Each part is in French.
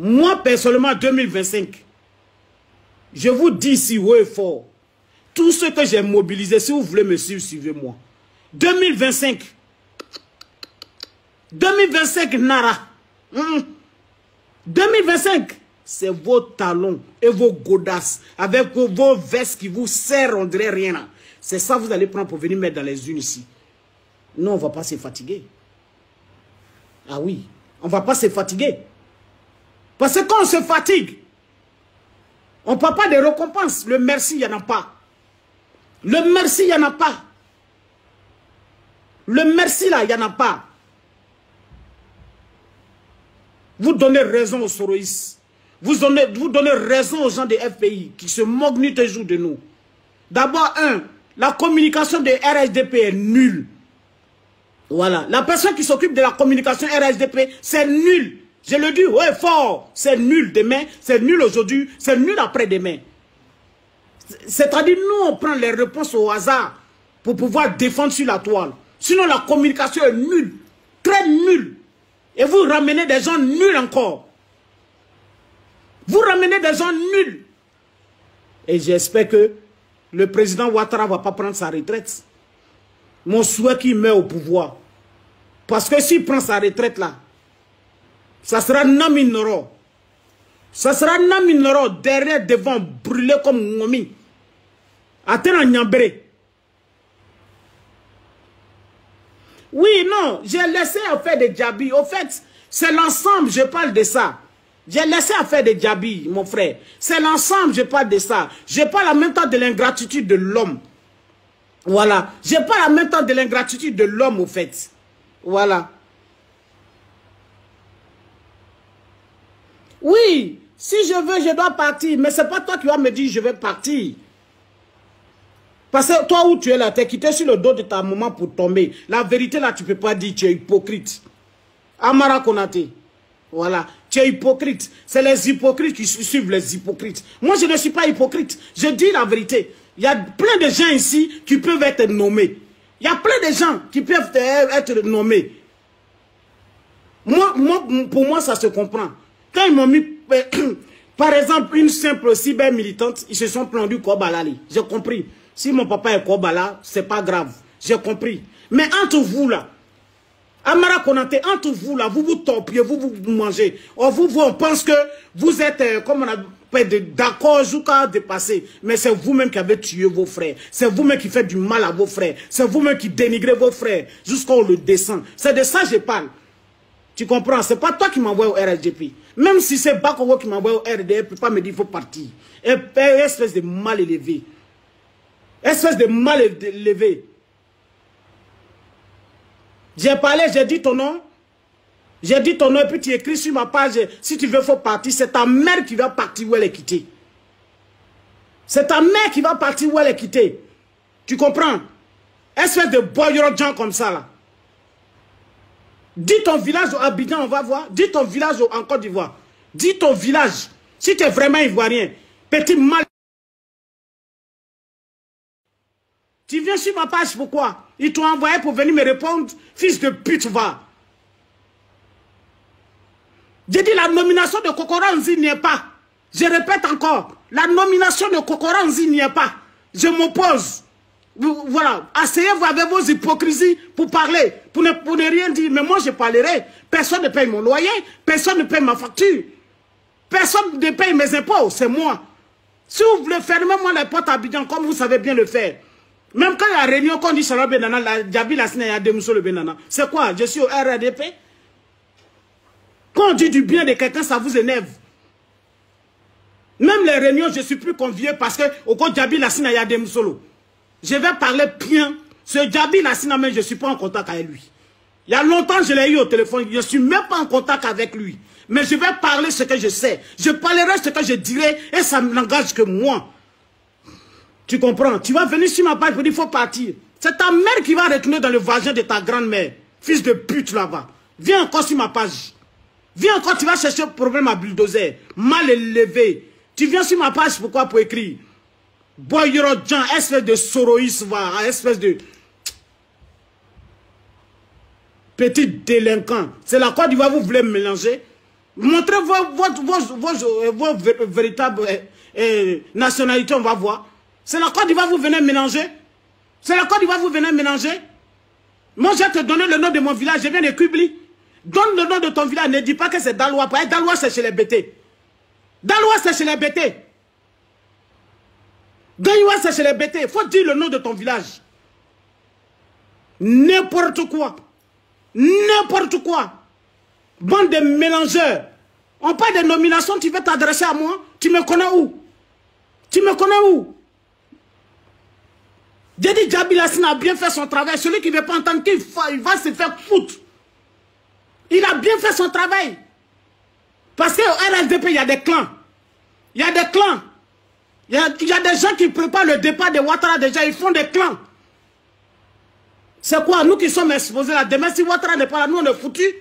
Moi, personnellement, 2025, je vous dis ici haut et fort, tout ce que j'ai mobilisé, si vous voulez me suivre, suivez-moi. 2025, Nara. 2025, c'est vos talons et vos godasses, avec vos vestes qui vous serrent, on dirait rien. C'est ça que vous allez prendre pour venir mettre dans les unes ici. Non, on ne va pas se fatiguer. Ah oui, on ne va pas se fatiguer. Parce que quand on se fatigue, on ne parle pas de récompense. Le merci, il n'y en a pas. Le merci, il n'y en a pas. Le merci, là, il n'y en a pas. Vous donnez raison aux soroïstes. Vous donnez raison aux gens des FPI qui se moquent nuit et jour de nous. D'abord, la communication de RHDP est nulle. Voilà. La personne qui s'occupe de la communication RHDP, c'est nul. Je le dis, ouais, fort. C'est nul demain, c'est nul aujourd'hui, c'est nul après-demain. C'est-à-dire, nous, on prend les réponses au hasard pour pouvoir défendre sur la toile. Sinon, la communication est nulle. Très nulle. Et vous ramenez des gens nuls encore. Vous ramenez des gens nuls. Et j'espère que le président Ouattara ne va pas prendre sa retraite. Mon souhait qu'il met au pouvoir. Parce que s'il prend sa retraite là, ça sera Naminoro. Ça sera Naminoro derrière, devant, brûlé comme Ngomi. Attends, Nyambre. Oui, non, j'ai laissé faire des djabis. Au fait, c'est l'ensemble, je parle de ça. J'ai laissé faire des djabis, mon frère. C'est l'ensemble, je parle de ça. Je parle en même temps de l'ingratitude de l'homme. Voilà. Je parle en même temps de l'ingratitude de l'homme, au fait. Voilà. Oui, si je veux, je dois partir. Mais ce n'est pas toi qui vas me dire je vais partir. Parce que toi où tu es là, tu es quitté sur le dos de ta maman pour tomber. La vérité là, tu ne peux pas dire tu es hypocrite. Amara Konaté. Voilà. Tu es hypocrite. C'est les hypocrites qui suivent les hypocrites. Moi, je ne suis pas hypocrite. Je dis la vérité. Il y a plein de gens ici qui peuvent être nommés. Il y a plein de gens qui peuvent être nommés. Pour moi, ça se comprend. Quand ils m'ont mis, par exemple, une simple cyber militante, ils se sont plendus Kobalali. J'ai compris. Si mon papa est Kobala, c'est pas grave. J'ai compris. Mais entre vous là, Amara Konaté, entre vous là, vous vous torpillez, vous mangez. Vous, on pense que vous êtes, comme on appelle, d'accord, jusqu'à dépasser. Mais c'est vous-même qui avez tué vos frères. C'est vous-même qui faites du mal à vos frères. C'est vous-même qui dénigrez vos frères jusqu'à on le descend. C'est de ça que je parle. Tu comprends? C'est pas toi qui m'envoie au RSGP. Même si c'est Bakowo qui m'envoie au RDF, il ne peut pas me dire qu'il faut partir. Espèce de mal élevé. Espèce de mal élevé. J'ai parlé, j'ai dit ton nom. J'ai dit ton nom et puis tu écris sur ma page. Si tu veux, il faut partir. C'est ta mère qui va partir où elle est quittée. C'est ta mère qui va partir où elle est quittée. Tu comprends? Espèce de boyrodjan comme ça là. Dis ton village au Abidjan, on va voir. Dis ton village en Côte d'Ivoire. Dis ton village. Si tu es vraiment ivoirien, petit mal. Tu viens sur ma page, pourquoi? Ils t'ont envoyé pour venir me répondre. Fils de pute, va. J'ai dit la nomination de Kokoranzi n'y est pas. Je répète encore. La nomination de Kokoranzi n'y est pas. Je m'oppose. Voilà. Asseyez-vous avec vos hypocrisies pour parler. Pour ne rien dire. Mais moi, je parlerai. Personne ne paye mon loyer. Personne ne paye ma facture. Personne ne paye mes impôts. C'est moi. Si vous voulez fermez-moi les portes à Abidjan comme vous savez bien le faire. Même quand il y a réunion, quand on dit Shala Benana, la Djabi la Sina, il y a Demuso le Benana. C'est quoi? Je suis au RADP. Quand on dit du bien de quelqu'un, ça vous énerve. Même les réunions, je ne suis plus convié parce que au côté Djabi la Sina, il y a Demuso. Je vais parler bien. Ce Djabi la Sina, mais je ne suis pas en contact avec lui. Il y a longtemps, je l'ai eu au téléphone. Je ne suis même pas en contact avec lui. Mais je vais parler ce que je sais. Je parlerai ce que je dirai et ça n'engage que moi. Tu comprends? Tu vas venir sur ma page pour dire qu'il faut partir. C'est ta mère qui va retourner dans le vagin de ta grand-mère. Fils de pute là-bas. Viens encore sur ma page. Viens encore, tu vas chercher un problème à bulldozer. Mal élevé. Tu viens sur ma page, pourquoi? Pour écrire. Boyrodjan, espèce de soroïs, espèce de... Petit délinquant. C'est la Côte d'Ivoire, vous voulez me mélanger? Montrez vos véritables nationalités, on va voir. C'est la Côte d'Ivoire vous venez mélanger. C'est la Côte d'Ivoire vous venez mélanger. Moi, je vais te donner le nom de mon village. Je viens de Kubli. Donne le nom de ton village. Ne dis pas que c'est Daloa. Daloa, c'est chez les BT. Daloa, c'est chez les BT. Daloa, c'est chez les BT. Il faut dire le nom de ton village. N'importe quoi. N'importe quoi. Bande de mélangeurs. On parle de nomination, tu veux t'adresser à moi? Tu me connais où? Tu me connais où? J'ai dit Djaby Lassine a bien fait son travail. Celui qui ne veut pas entendre qu'il va se faire foutre. Il a bien fait son travail. Parce qu'au RSDP, il y a des clans. Il y a des clans. Il y a des gens qui préparent le départ de Ouattara déjà. Ils font des clans. C'est quoi? Nous qui sommes exposés là. Demain, si Ouattara n'est pas là, nous on est foutus.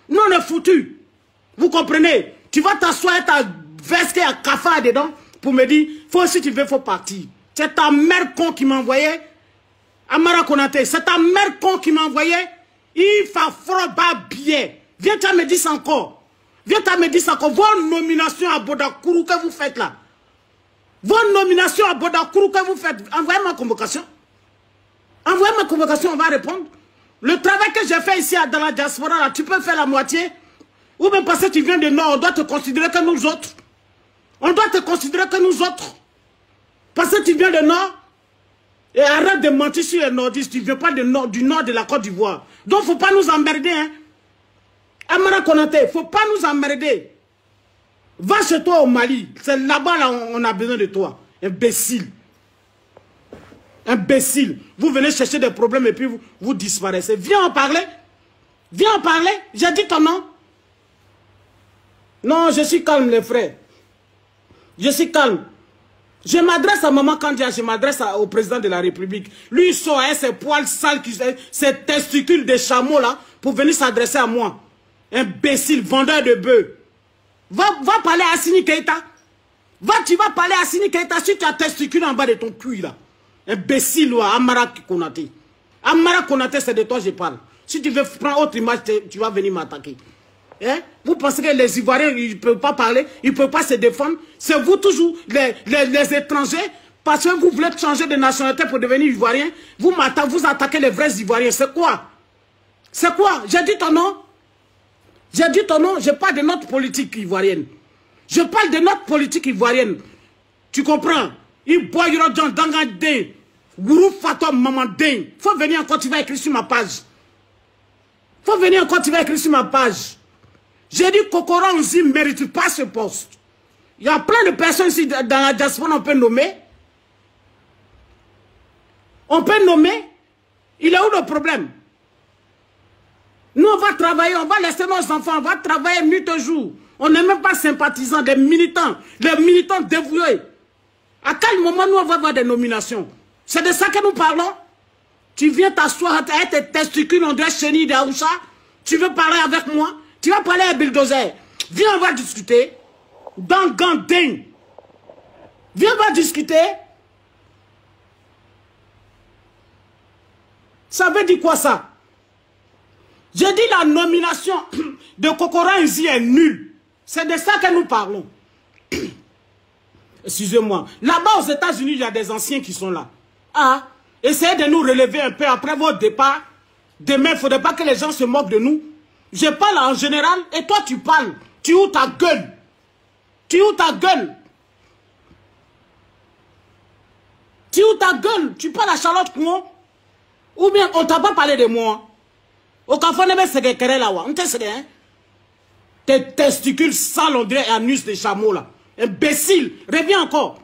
Nous on est foutus. Vous comprenez? Tu vas t'asseoir et ta veste à cafard dedans pour me dire, si tu veux, faut partir. C'est ta mère con qui m'a envoyé. Amara Konaté, c'est ta mère con qui m'a envoyé. Il fa froba bien. Viens tu me dire ça encore. Viens tu me dire ça encore. Vos nominations à Bodakourou que vous faites là. Vos nominations à Bodakourou que vous faites. Envoyez ma convocation. Envoyez ma convocation, on va répondre. Le travail que j'ai fait ici dans la diaspora, là, tu peux faire la moitié. Ou même parce que tu viens de Nord, on doit te considérer que nous autres. On doit te considérer que nous autres. Parce que tu viens de Nord. Et arrête de mentir sur les nordistes. Tu ne viens pas du nord de la Côte d'Ivoire. Donc, il ne faut pas nous emmerder. Hein. Amara Konaté, il ne faut pas nous emmerder. Va chez toi au Mali. C'est là-bas, là, on a besoin de toi. Imbécile. Imbécile. Vous venez chercher des problèmes et puis vous disparaissez. Viens en parler. Viens en parler. J'ai dit ton nom. Non, je suis calme, les frères. Je suis calme. Je m'adresse à Maman Kandia, je m'adresse au président de la République. Lui, il sort ses poils sales, ses testicules de chameau là, pour venir s'adresser à moi. Imbécile, vendeur de bœufs. Va parler à Assimi Keïta. Tu vas parler à Assimi Keïta si tu as testicules en bas de ton cul là. Imbécile, ou Amara Konaté. Amara Konaté, c'est de toi que je parle. Si tu veux prendre autre image, tu vas venir m'attaquer. Hein? Vous pensez que les Ivoiriens, ils ne peuvent pas parler, ils ne peuvent pas se défendre? C'est vous toujours, les étrangers, parce que vous voulez changer de nationalité pour devenir Ivoirien, vous attaquez les vrais Ivoiriens. C'est quoi? C'est quoi? J'ai dit ton nom. J'ai dit ton nom, je parle de notre politique ivoirienne. Je parle de notre politique ivoirienne. Tu comprends? Il boit dans Dangadé, Gourou Fatom Mamandé. Faut venir encore, tu vas écrire sur ma page. Faut venir encore, tu vas écrire sur ma page. J'ai dit Kokora Nzi ne mérite pas ce poste. Il y a plein de personnes ici dans la diaspora, on peut nommer. On peut nommer. Il est où le problème? Nous, on va travailler, on va laisser nos enfants, on va travailler nuit et jour. On n'est même pas sympathisants, des militants, les militants dévoués. À quel moment nous, on va avoir des nominations? C'est de ça que nous parlons. Tu viens t'asseoir avec tes testicules, on doit chenille d'Aoucha. Tu veux parler avec moi? Tu vas parler à Bulldozer. Viens, on va discuter. Dans Gandin. Viens, on va discuter. Ça veut dire quoi ça? J'ai dit la nomination de Kokora Nzi est nulle. C'est de ça que nous parlons. Excusez-moi. Là-bas aux États-Unis, il y a des anciens qui sont là. Ah, essayez de nous relever un peu après votre départ. Demain, il ne faudrait pas que les gens se moquent de nous. Je parle en général et toi tu parles. Tu ouvres ta gueule. Tu ouvres ta gueule. Tu ouvres ta gueule. Tu parles à Charlotte Kouon. Ou bien on t'a pas parlé de moi. Au café, on c'est que là. On te sait, hein. Tes testicules sales, on dirait anus de chameau là. Imbécile. Reviens encore.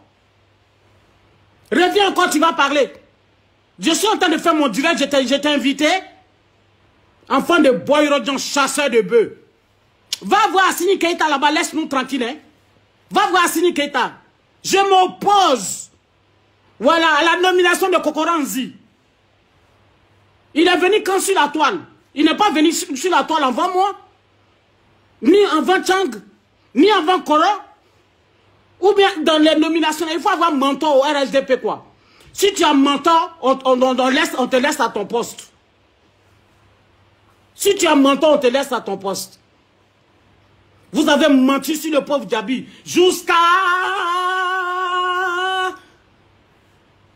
Reviens encore, tu vas parler. Je suis en train de faire mon direct, je t'ai invité. Enfant de Boyrodjan, chasseur de bœufs. Va voir Assimi Keïta là-bas, laisse-nous tranquille. Hein. Va voir Assimi Keïta. Je m'oppose. Voilà, à la nomination de Kokora Nzi. Il est venu quand sur la toile? Il n'est pas venu sur la toile avant moi. Ni avant Chang. Ni avant Kora. Ou bien dans les nominations, il faut avoir mentor au RSDP quoi. Si tu as mentor, on te laisse à ton poste. Si tu as mentor, on te laisse à ton poste. Vous avez menti sur le pauvre Djabi jusqu'à...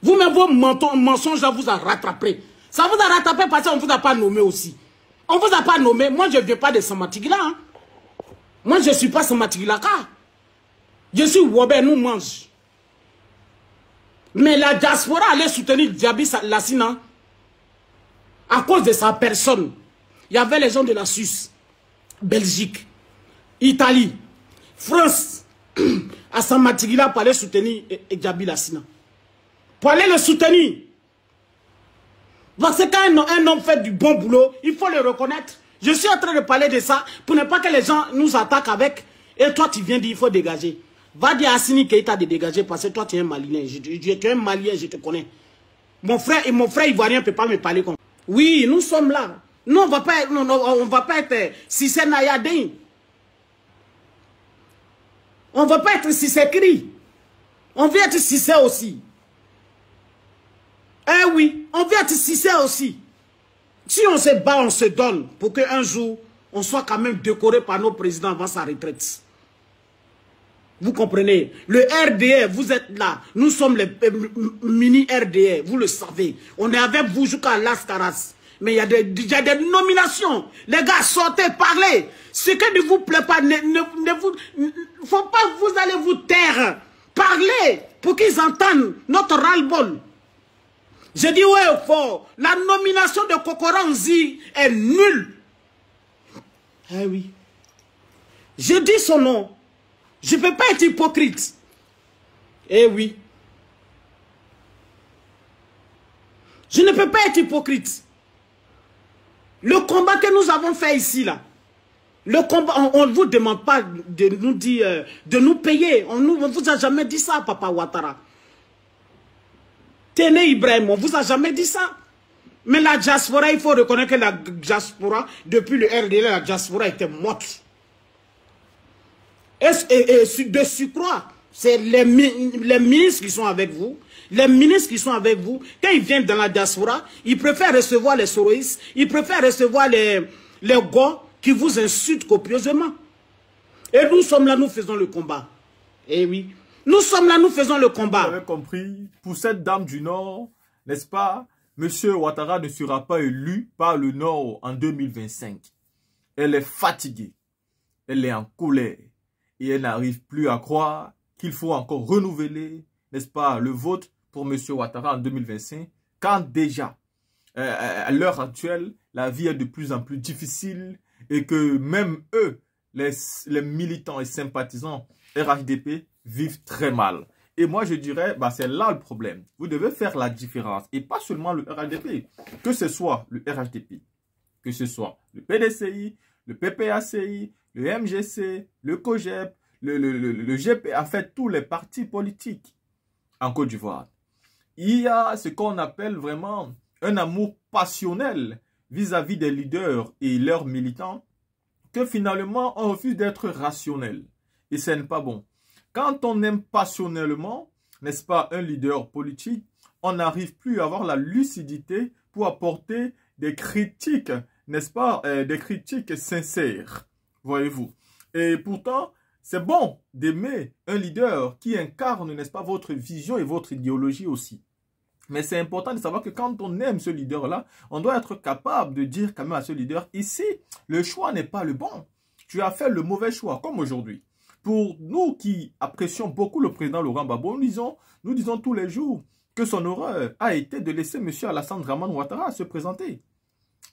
Vous-même, vos mensonges vous a rattrapé. Ça vous a rattrapé parce qu'on ne vous a pas nommé aussi. On ne vous a pas nommé. Moi, je ne viens pas de Samatigila. Hein. Moi, je ne suis pas Samatigila. Je suis Wobé, nous mange. Mais la diaspora allait soutenir Djabi Lassina à cause de sa personne. Il y avait les gens de la Suisse, Belgique, Italie, France, à Samatigila pour aller soutenir Djabi Lassina. Pour aller le soutenir. Parce que quand un homme fait du bon boulot, il faut le reconnaître. Je suis en train de parler de ça pour ne pas que les gens nous attaquent avec. Et toi, tu viens dire il faut dégager. Va dire à Assimi Keita de dégager parce que toi, tu es un Malien. Tu es un Malien, je te connais. Mon frère ivoirien ne peut pas me parler comme ça. Oui, nous sommes là. Nous, on ne va pas être Sissé Nayadin. On ne va pas être Sissé Kri. On veut être Sissé aussi. Eh oui, on veut être Sissé aussi. Si on se bat, on se donne pour qu'un jour, on soit quand même décoré par nos présidents avant sa retraite. Vous comprenez? Le RDR, vous êtes là. Nous sommes les mini RDR, vous le savez. On est avec vous jusqu'à Las Caras. Mais il y a des nominations. Les gars, sortez, parlez. Ce qui ne vous plaît pas, faut pas vous allez vous taire. Parlez pour qu'ils entendent notre ras-le-bol. Je dis ouais fort, la nomination de Kokoranzi est nulle. Eh oui. Je dis son nom. Je ne peux pas être hypocrite. Eh oui. Je ne peux pas être hypocrite. Le combat que nous avons fait ici, là, le combat, on ne vous demande pas de nous dire, de nous payer. On ne vous a jamais dit ça, Papa Ouattara. Tenez Ibrahim, on ne vous a jamais dit ça. Mais la diaspora, il faut reconnaître que la diaspora, depuis le RDL, la diaspora était morte. Et de surcroît, c'est les ministres qui sont avec vous. Les ministres qui sont avec vous, quand ils viennent dans la diaspora, ils préfèrent recevoir les soroïstes, ils préfèrent recevoir les gars qui vous insultent copieusement. Et nous sommes là, nous faisons le combat. Eh oui. Nous sommes là, nous faisons le combat. Vous avez compris, pour cette dame du Nord, n'est-ce pas, M. Ouattara ne sera pas élu par le Nord en 2025. Elle est fatiguée, elle est en colère et elle n'arrive plus à croire qu'il faut encore renouveler, n'est-ce pas, le vote pour M. Ouattara en 2025, quand déjà, à l'heure actuelle, la vie est de plus en plus difficile et que même eux, les militants et sympathisants RHDP, vivent très mal. Et moi, je dirais, bah, c'est là le problème. Vous devez faire la différence. Et pas seulement le RHDP. Que ce soit le RHDP, que ce soit le PDCI, le PPACI, le MGC, le COGEP, le GP, en fait, tous les partis politiques en Côte d'Ivoire. Il y a ce qu'on appelle vraiment un amour passionnel vis-à-vis des leaders et leurs militants, que finalement, on refuse d'être rationnel. Et ce n'est pas bon. Quand on aime passionnellement, n'est-ce pas, un leader politique, on n'arrive plus à avoir la lucidité pour apporter des critiques, n'est-ce pas, des critiques sincères, voyez-vous. Et pourtant, c'est bon d'aimer un leader qui incarne, n'est-ce pas, votre vision et votre idéologie aussi. Mais c'est important de savoir que quand on aime ce leader-là, on doit être capable de dire quand même à ce leader, ici, le choix n'est pas le bon. Tu as fait le mauvais choix, comme aujourd'hui. Pour nous qui apprécions beaucoup le président Laurent Gbagbo, nous disons tous les jours que son erreur a été de laisser M. Alassane Dramane Ouattara se présenter.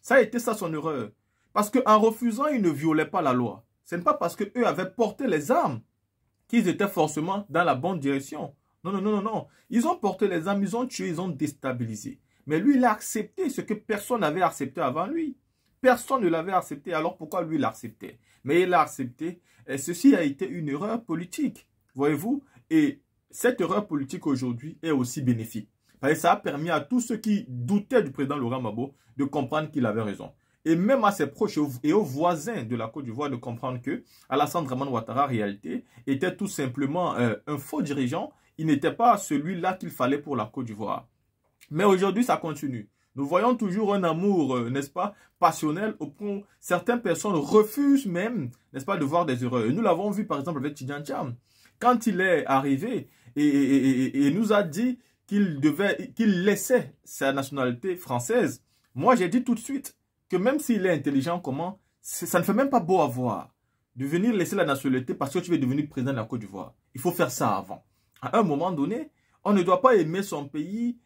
Ça a été ça son erreur. Parce qu'en refusant, il ne violait pas la loi. Ce n'est pas parce qu'eux avaient porté les armes qu'ils étaient forcément dans la bonne direction. Non, non, non, non, non. Ils ont porté les armes, ils ont tué, ils ont déstabilisé. Mais lui, il a accepté ce que personne n'avait accepté avant lui. Personne ne l'avait accepté, alors pourquoi lui l'acceptait? Mais il l'a accepté. Et ceci a été une erreur politique, voyez-vous. Et cette erreur politique aujourd'hui est aussi bénéfique. Parce que ça a permis à tous ceux qui doutaient du président Laurent Gbagbo de comprendre qu'il avait raison. Et même à ses proches et aux voisins de la Côte d'Ivoire de comprendre que Alassane Dramane Ouattara, en réalité, était tout simplement un faux dirigeant. Il n'était pas celui-là qu'il fallait pour la Côte d'Ivoire. Mais aujourd'hui, ça continue. Nous voyons toujours un amour, n'est-ce pas, passionnel, au point où certaines personnes refusent même, n'est-ce pas, de voir des erreurs. Et nous l'avons vu par exemple avec Tidjane Thiam. Quand il est arrivé et nous a dit qu'il laissait sa nationalité française, moi j'ai dit tout de suite que même s'il est intelligent, comment, ça ne fait même pas beau à voir de venir laisser la nationalité parce que tu veux devenir président de la Côte d'Ivoire. Il faut faire ça avant. À un moment donné, on ne doit pas aimer son pays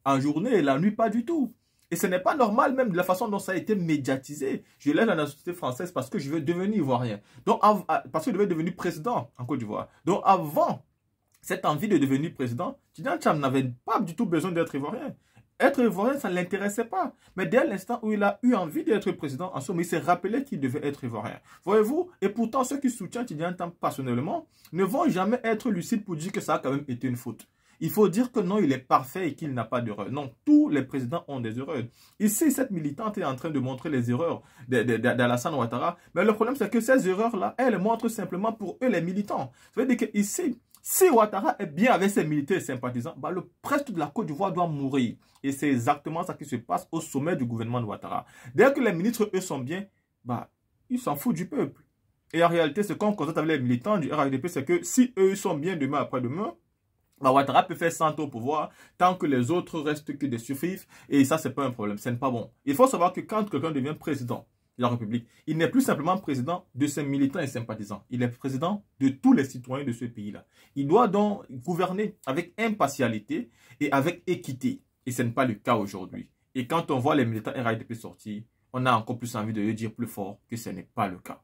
en journée et la nuit, pas du tout. Et ce n'est pas normal même de la façon dont ça a été médiatisé. Je laisse la nationalité française parce que je veux devenir ivoirien. Donc, parce que je veux devenir président en Côte d'Ivoire. Donc avant cette envie de devenir président, Tidjane Thiam n'avait pas du tout besoin d'être ivoirien. Être ivoirien, ça ne l'intéressait pas. Mais dès l'instant où il a eu envie d'être président, en somme, il s'est rappelé qu'il devait être ivoirien. Voyez-vous? Et pourtant, ceux qui soutiennent Tidjane Thiam personnellement ne vont jamais être lucides pour dire que ça a quand même été une faute. Il faut dire que non, il est parfait et qu'il n'a pas d'erreur. Non, tous les présidents ont des erreurs. Ici, cette militante est en train de montrer les erreurs d'Alassane Ouattara. Mais le problème, c'est que ces erreurs-là, elles montrent simplement pour eux les militants. Ça veut dire qu'ici, si Ouattara est bien avec ses militaires et sympathisants, bah, le reste de la Côte d'Ivoire doit mourir. Et c'est exactement ça qui se passe au sommet du gouvernement de Ouattara. Dès que les ministres, eux, sont bien, bah, ils s'en foutent du peuple. Et en réalité, ce qu'on constate avec les militants du RHDP, c'est que si eux sont bien demain après-demain, bah, Ouattara peut faire 100 ans au pouvoir tant que les autres restent que des survivants. Et ça, c'est pas un problème. Ce n'est pas bon. Il faut savoir que quand quelqu'un devient président de la République, il n'est plus simplement président de ses militants et sympathisants. Il est président de tous les citoyens de ce pays-là. Il doit donc gouverner avec impartialité et avec équité. Et ce n'est pas le cas aujourd'hui. Et quand on voit les militants RHDP sortir, on a encore plus envie de le dire plus fort que ce n'est pas le cas.